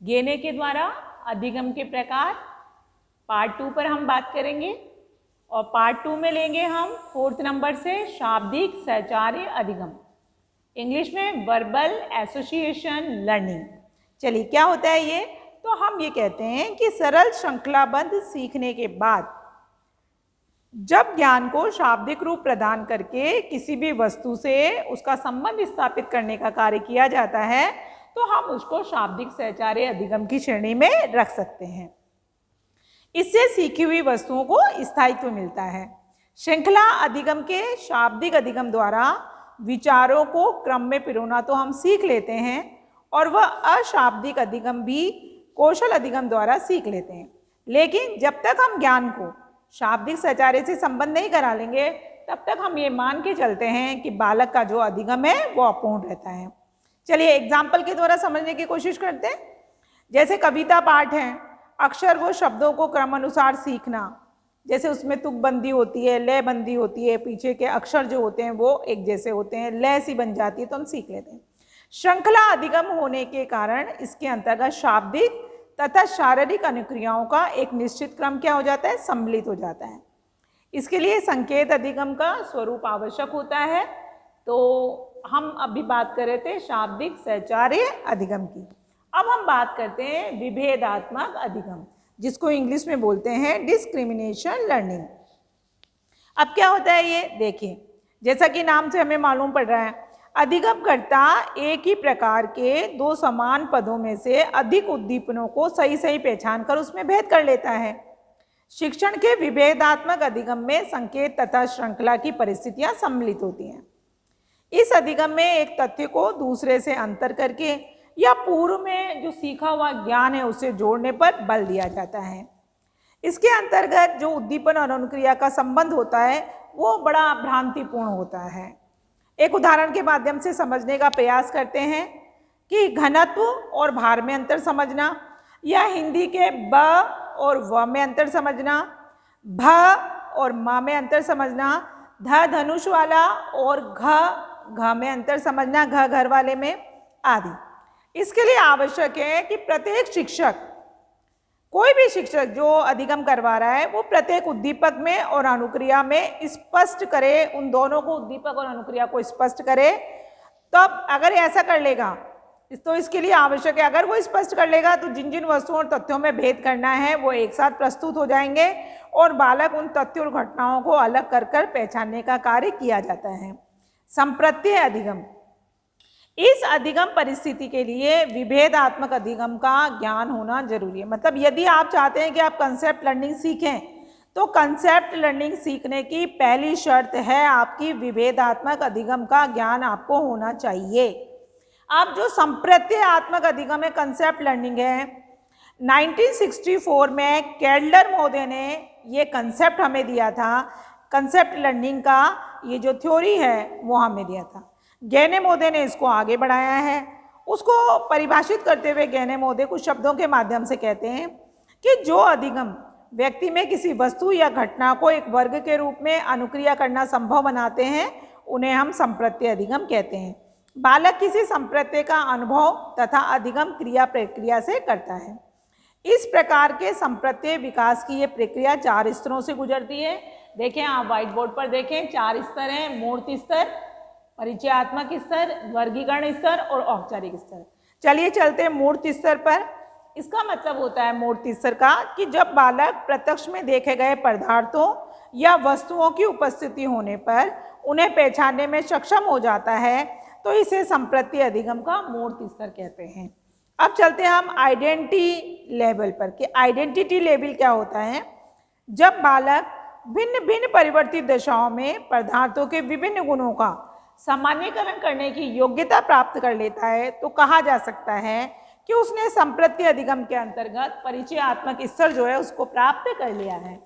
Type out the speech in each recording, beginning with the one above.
गेने के द्वारा अधिगम के प्रकार पार्ट 2 पर हम बात करेंगे और पार्ट 2 में लेंगे हम 4th नंबर से शाब्दिक सहचार्य अधिगम, इंग्लिश में वर्बल एसोसिएशन लर्निंग। चलिए क्या होता है ये, तो हम ये कहते हैं कि सरल श्रृंखलाबद्ध सीखने के बाद जब ज्ञान को शाब्दिक रूप प्रदान करके किसी भी वस्तु से उसका संबंध स्थापित करने का कार्य किया जाता है तो हम उसको शाब्दिक सहचार्य अधिगम की श्रेणी में रख सकते हैं। इससे सीखी हुई वस्तुओं को स्थायित्व मिलता है। श्रृंखला अधिगम के शाब्दिक अधिगम द्वारा विचारों को क्रम में पिरोना तो हम सीख लेते हैं और वह अशाब्दिक अधिगम भी कौशल अधिगम द्वारा सीख लेते हैं। लेकिन जब तक हम ज्ञान को शाब्दिक सहचार्य से संबंध नहीं करा लेंगे तब तक हम ये मान के चलते हैं कि बालक का जो अधिगम है वो अपूर्ण रहता है। चलिए एग्जाम्पल के द्वारा समझने की कोशिश करते हैं। जैसे कविता पाठ है, अक्षर व शब्दों को क्रमानुसार सीखना, जैसे उसमें तुकबंदी होती है, लयबंदी होती है, पीछे के अक्षर जो होते हैं वो एक जैसे होते हैं, लय सी बन जाती है तो हम सीख लेते हैं। श्रृंखला अधिगम होने के कारण इसके अंतर्गत शाब्दिक तथा शारीरिक अनुक्रियाओं का एक निश्चित क्रम क्या हो जाता है, सम्मिलित हो जाता है। इसके लिए संकेत अधिगम का स्वरूप आवश्यक होता है। तो हम अभी बात कर रहे थे शाब्दिक सहचार्य अधिगम की। अब हम बात करते हैं विभेदात्मक अधिगम, जिसको इंग्लिश में बोलते हैं डिस्क्रिमिनेशन लर्निंग। अब क्या होता है ये देखिए, जैसा कि नाम से हमें मालूम पड़ रहा है, अधिगमकर्ता एक ही प्रकार के दो समान पदों में से अधिक उद्दीपनों को सही सही पहचान कर उसमें भेद कर लेता है। शिक्षण के विभेदात्मक अधिगम में संकेत तथा श्रृंखला की परिस्थितियां सम्मिलित होती हैं। इस अधिगम में एक तथ्य को दूसरे से अंतर करके या पूर्व में जो सीखा हुआ ज्ञान है उसे जोड़ने पर बल दिया जाता है। इसके अंतर्गत जो उद्दीपन और अनुक्रिया का संबंध होता है वो बड़ा भ्रांतिपूर्ण होता है। एक उदाहरण के माध्यम से समझने का प्रयास करते हैं कि घनत्व और भार में अंतर समझना, या हिंदी के ब और व में अंतर समझना, भ और म में अंतर समझना, ध धनुष वाला और घ में अंतर समझना, घ घर वाले में आदि। इसके लिए आवश्यक है कि प्रत्येक शिक्षक, कोई भी शिक्षक जो अधिगम करवा रहा है वो प्रत्येक उद्दीपक में और अनुक्रिया में स्पष्ट करे, उन दोनों को, उद्दीपक और अनुक्रिया को स्पष्ट करे। तब अगर ऐसा कर लेगा तो इसके लिए आवश्यक है, अगर वो स्पष्ट कर लेगा तो जिन जिन वस्तुओं और तथ्यों में भेद करना है वो एक साथ प्रस्तुत हो जाएंगे और बालक उन तथ्यों और घटनाओं को अलग कर कर पहचानने का कार्य किया जाता है। संप्रत्यय अधिगम, इस अधिगम परिस्थिति के लिए विभेदात्मक अधिगम का ज्ञान होना जरूरी है। मतलब यदि आप चाहते हैं कि आप कंसेप्ट लर्निंग सीखें तो कंसेप्ट लर्निंग सीखने की पहली शर्त है आपकी विभेदात्मक अधिगम का ज्ञान आपको होना चाहिए। अब जो संप्रत्ययात्मक अधिगम है, कंसेप्ट लर्निंग है, 1964 में कैडलर महोदय ने ये कंसेप्ट हमें दिया था। कंसेप्ट लर्निंग का ये जो थ्योरी है वो हमें दिया था। गैने महोदय ने इसको आगे बढ़ाया है। उसको परिभाषित करते हुए गैने महोदय कुछ शब्दों के माध्यम से कहते हैं कि जो अधिगम व्यक्ति में किसी वस्तु या घटना को एक वर्ग के रूप में अनुक्रिया करना संभव बनाते हैं उन्हें हम संप्रत्यय अधिगम कहते हैं। बालक किसी संप्रत्यय का अनुभव तथा अधिगम क्रिया प्रक्रिया से करता है। इस प्रकार के संप्रत्यय विकास की ये प्रक्रिया 4 स्तरों से गुजरती है। देखें आप व्हाइट बोर्ड पर देखें, 4 स्तर हैं, मूर्त स्तर, परिचयात्मक स्तर, वर्गीकरण स्तर और औपचारिक स्तर। चलिए चलते हैं मूर्त स्तर पर। इसका मतलब होता है मूर्त स्तर का कि जब बालक प्रत्यक्ष में देखे गए पदार्थों या वस्तुओं की उपस्थिति होने पर उन्हें पहचानने में सक्षम हो जाता है तो इसे संप्रत्यय अधिगम का मूर्त स्तर कहते हैं। अब चलते हैं हम आइडेंटिटी लेवल पर कि आइडेंटिटी लेवल क्या होता है। जब बालक भिन्न भिन्न परिवर्तित दशाओं में पदार्थों के विभिन्न गुणों का सामान्यकरण करने की योग्यता प्राप्त कर लेता है तो कहा जा सकता है कि उसने संप्रत्यय अधिगम के अंतर्गत परिचयात्मक स्तर जो है उसको प्राप्त कर लिया है।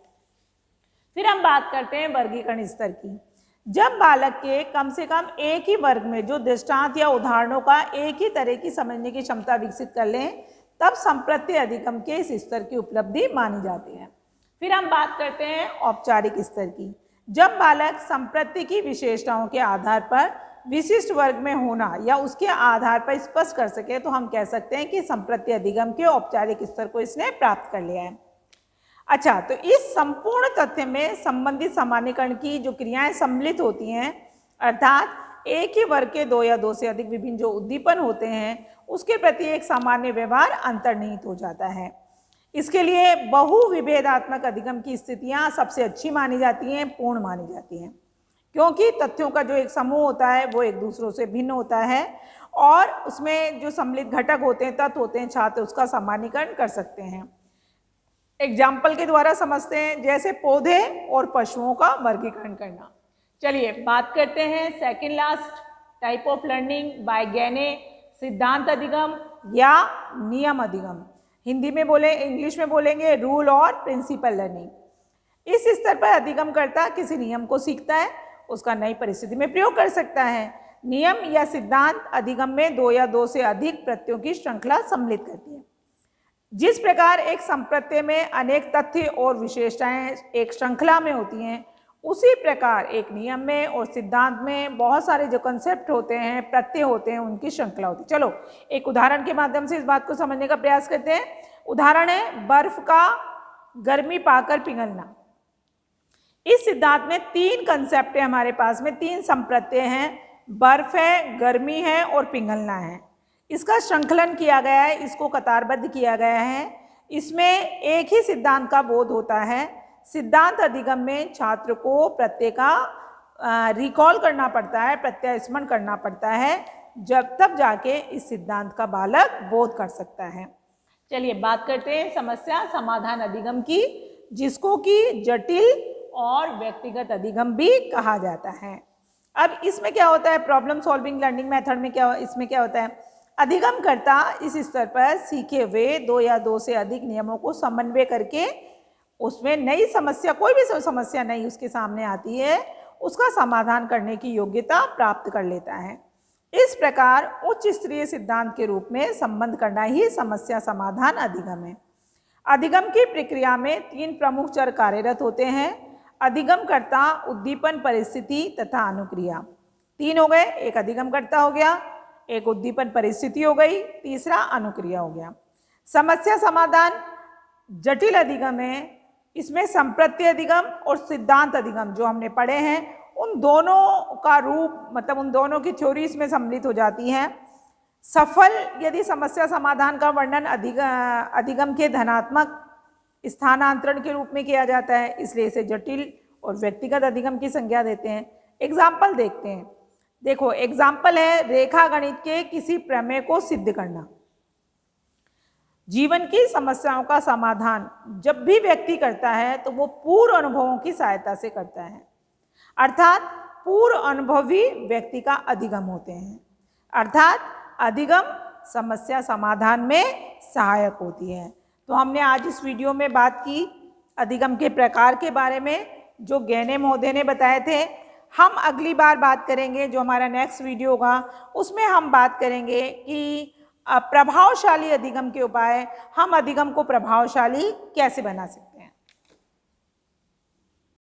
फिर हम बात करते हैं वर्गीकरण स्तर की। जब बालक के कम से कम एक ही वर्ग में जो दृष्टांत या उदाहरणों का एक ही तरह की समझने की क्षमता विकसित कर लें तब संप्रत्यय अधिगम के इस स्तर की उपलब्धि मानी जाती है। फिर हम बात करते हैं औपचारिक स्तर की। जब बालक संप्रत्यय की विशेषताओं के आधार पर विशिष्ट वर्ग में होना या उसके आधार पर स्पष्ट कर सके तो हम कह सकते हैं कि संप्रत्ति अधिगम के औपचारिक स्तर को इसने प्राप्त कर लिया है। अच्छा, तो इस संपूर्ण तथ्य में संबंधित सामान्यकरण की जो क्रियाएं सम्मिलित होती हैं, अर्थात एक ही वर्ग के दो या दो से अधिक विभिन्न जो उद्दीपन होते हैं उसके प्रति एक सामान्य व्यवहार अंतर्निहित हो जाता है। इसके लिए बहुविभेदात्मक अधिगम की स्थितियां सबसे अच्छी मानी जाती हैं, पूर्ण मानी जाती हैं, क्योंकि तथ्यों का जो एक समूह होता है वो एक दूसरों से भिन्न होता है और उसमें जो सम्मिलित घटक होते हैं, तत्व होते हैं, छात्र उसका सामान्यीकरण कर सकते हैं। एग्जाम्पल के द्वारा समझते हैं, जैसे पौधे और पशुओं का वर्गीकरण करना। चलिए बात करते हैं second last type of learning by गैने, सिद्धांत अधिगम या नियम अधिगम। हिंदी में बोले, इंग्लिश में बोलेंगे रूल और प्रिंसिपल लर्निंग। इस स्तर पर अधिगमकर्ता किसी नियम को सीखता है, उसका नई परिस्थिति में प्रयोग कर सकता है। नियम या सिद्धांत अधिगम में दो या दो से अधिक प्रत्ययों की श्रृंखला सम्मिलित करती है। जिस प्रकार एक संप्रत्यय में अनेक तथ्य और विशेषताएं एक श्रृंखला में होती हैं, उसी प्रकार एक नियम में और सिद्धांत में बहुत सारे जो कंसेप्ट होते हैं, प्रत्यय होते हैं, उनकी श्रृंखला होती है। चलो एक उदाहरण के माध्यम से इस बात को समझने का प्रयास करते हैं। उदाहरण है बर्फ का गर्मी पाकर पिघलना। इस सिद्धांत में तीन कंसेप्ट है हमारे पास में, तीन संप्रत्यय हैं, बर्फ है, गर्मी है और पिघलना है। इसका श्रृंखलन किया गया है, इसको कतारबद्ध किया गया है। इसमें एक ही सिद्धांत का बोध होता है। सिद्धांत अधिगम में छात्र को प्रत्यय का रिकॉल करना पड़ता है, प्रत्यास्मरण करना पड़ता है, जब तब जाके इस सिद्धांत का बालक बोध कर सकता है। चलिए बात करते हैं समस्या समाधान अधिगम की, जिसको कि जटिल और व्यक्तिगत अधिगम भी कहा जाता है। अब इसमें क्या होता है, प्रॉब्लम सॉल्विंग लर्निंग मेथड में इसमें क्या होता है, अधिगमकर्ता इस स्तर पर सीखे हुए दो या दो से अधिक नियमों को समन्वय करके उसमें नई समस्या, कोई भी समस्या नई उसके सामने आती है, उसका समाधान करने की योग्यता प्राप्त कर लेता है। इस प्रकार उच्च स्तरीय सिद्धांत के रूप में संबंध करना ही समस्या समाधान अधिगम है। अधिगम की प्रक्रिया में तीन प्रमुख चर कार्यरत होते हैं, अधिगमकर्ता, उद्दीपन, परिस्थिति तथा अनुक्रिया। तीन हो गए, एक अधिगमकर्ता हो गया, एक उद्दीपन परिस्थिति हो गई, तीसरा अनुक्रिया हो गया। समस्या समाधान जटिल अधिगम है। इसमें संप्रत्यय अधिगम और सिद्धांत अधिगम जो हमने पढ़े हैं, उन दोनों का रूप, मतलब उन दोनों की थ्योरी इसमें सम्मिलित हो जाती हैं। सफल यदि समस्या समाधान का वर्णन अधिगम के धनात्मक स्थानांतरण के रूप में किया जाता है, इसलिए इसे जटिल और व्यक्तिगत अधिगम की संज्ञा देते हैं। एग्जाम्पल देखते हैं। देखो एग्जाम्पल है रेखा गणित के किसी प्रमेय को सिद्ध करना। जीवन की समस्याओं का समाधान जब भी व्यक्ति करता है तो वो पूर्व अनुभवों की सहायता से करता है, अर्थात पूर्व अनुभवी व्यक्ति का अधिगम होते हैं। अर्थात अधिगम समस्या समाधान में सहायक होती है। तो हमने आज इस वीडियो में बात की अधिगम के प्रकार के बारे में, जो गैने महोदय ने बताए थे। हम अगली बार बात करेंगे, जो हमारा नेक्स्ट वीडियो होगा उसमें हम बात करेंगे कि प्रभावशाली अधिगम के उपाय, हम अधिगम को प्रभावशाली कैसे बना सकते हैं।